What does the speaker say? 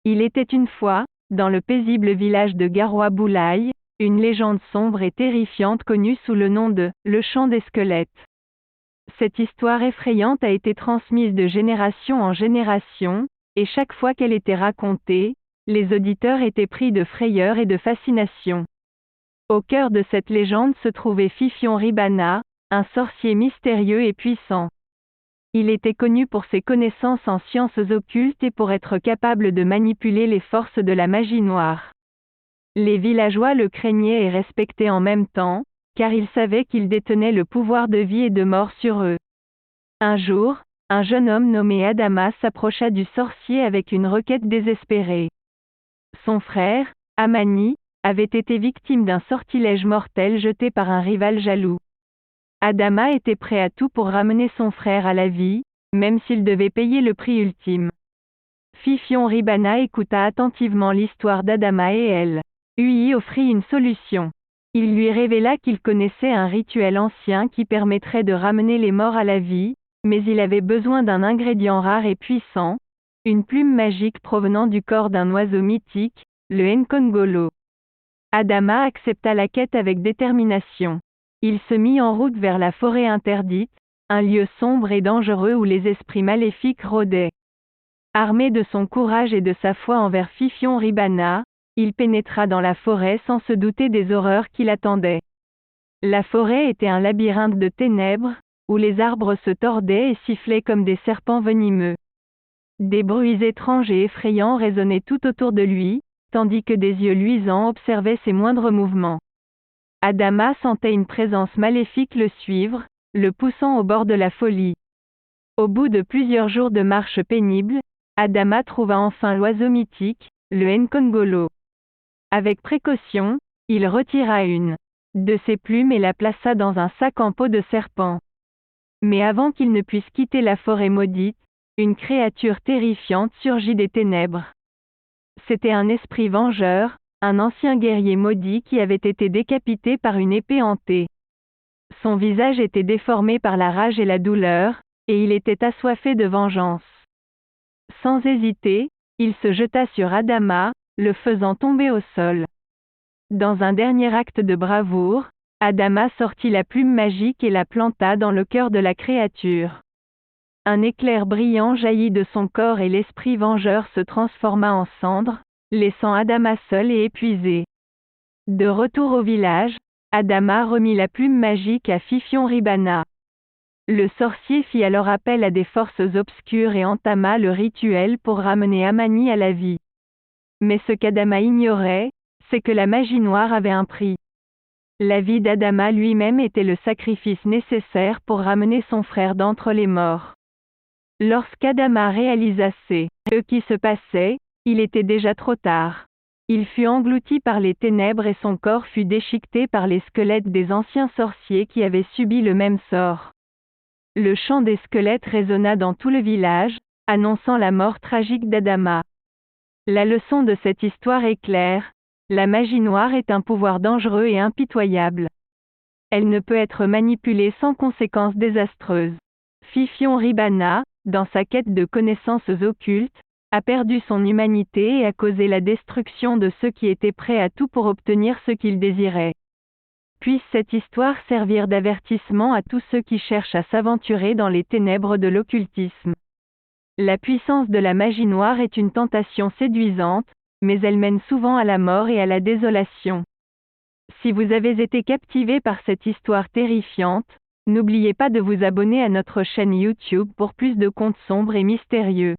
Il était une fois, dans le paisible village de Garoua-Boulaye, une légende sombre et terrifiante connue sous le nom de « Le Chant des Squelettes ». Cette histoire effrayante a été transmise de génération en génération, et chaque fois qu'elle était racontée, les auditeurs étaient pris de frayeur et de fascination. Au cœur de cette légende se trouvait Fifion Ribana, un sorcier mystérieux et puissant. Il était connu pour ses connaissances en sciences occultes et pour être capable de manipuler les forces de la magie noire. Les villageois le craignaient et respectaient en même temps, car ils savaient qu'il détenait le pouvoir de vie et de mort sur eux. Un jour, un jeune homme nommé Adama s'approcha du sorcier avec une requête désespérée. Son frère, Amani, avait été victime d'un sortilège mortel jeté par un rival jaloux. Adama était prêt à tout pour ramener son frère à la vie, même s'il devait payer le prix ultime. Fifion Ribana écouta attentivement l'histoire d'Adama et elle lui offrit une solution. Il lui révéla qu'il connaissait un rituel ancien qui permettrait de ramener les morts à la vie, mais il avait besoin d'un ingrédient rare et puissant, une plume magique provenant du corps d'un oiseau mythique, le Nkongolo. Adama accepta la quête avec détermination. Il se mit en route vers la forêt interdite, un lieu sombre et dangereux où les esprits maléfiques rôdaient. Armé de son courage et de sa foi envers Fifion Ribana, il pénétra dans la forêt sans se douter des horreurs qui l'attendaient. La forêt était un labyrinthe de ténèbres, où les arbres se tordaient et sifflaient comme des serpents venimeux. Des bruits étranges et effrayants résonnaient tout autour de lui, tandis que des yeux luisants observaient ses moindres mouvements. Adama sentait une présence maléfique le suivre, le poussant au bord de la folie. Au bout de plusieurs jours de marche pénible, Adama trouva enfin l'oiseau mythique, le Nkongolo. Avec précaution, il retira une de ses plumes et la plaça dans un sac en peau de serpent. Mais avant qu'il ne puisse quitter la forêt maudite, une créature terrifiante surgit des ténèbres. C'était un esprit vengeur, un ancien guerrier maudit qui avait été décapité par une épée hantée. Son visage était déformé par la rage et la douleur, et il était assoiffé de vengeance. Sans hésiter, il se jeta sur Adama, le faisant tomber au sol. Dans un dernier acte de bravoure, Adama sortit la plume magique et la planta dans le cœur de la créature. Un éclair brillant jaillit de son corps et l'esprit vengeur se transforma en cendres, laissant Adama seul et épuisé. De retour au village, Adama remit la plume magique à Fifion Ribana. Le sorcier fit alors appel à des forces obscures et entama le rituel pour ramener Amani à la vie. Mais ce qu'Adama ignorait, c'est que la magie noire avait un prix. La vie d'Adama lui-même était le sacrifice nécessaire pour ramener son frère d'entre les morts. Lorsqu'Adama réalisa ce qui se passait, il était déjà trop tard. Il fut englouti par les ténèbres et son corps fut déchiqueté par les squelettes des anciens sorciers qui avaient subi le même sort. Le chant des squelettes résonna dans tout le village, annonçant la mort tragique d'Adama. La leçon de cette histoire est claire, la magie noire est un pouvoir dangereux et impitoyable. Elle ne peut être manipulée sans conséquences désastreuses. Fifion Ribana, dans sa quête de connaissances occultes, a perdu son humanité et a causé la destruction de ceux qui étaient prêts à tout pour obtenir ce qu'ils désiraient. Puisse cette histoire servir d'avertissement à tous ceux qui cherchent à s'aventurer dans les ténèbres de l'occultisme. La puissance de la magie noire est une tentation séduisante, mais elle mène souvent à la mort et à la désolation. Si vous avez été captivé par cette histoire terrifiante, n'oubliez pas de vous abonner à notre chaîne YouTube pour plus de contes sombres et mystérieux.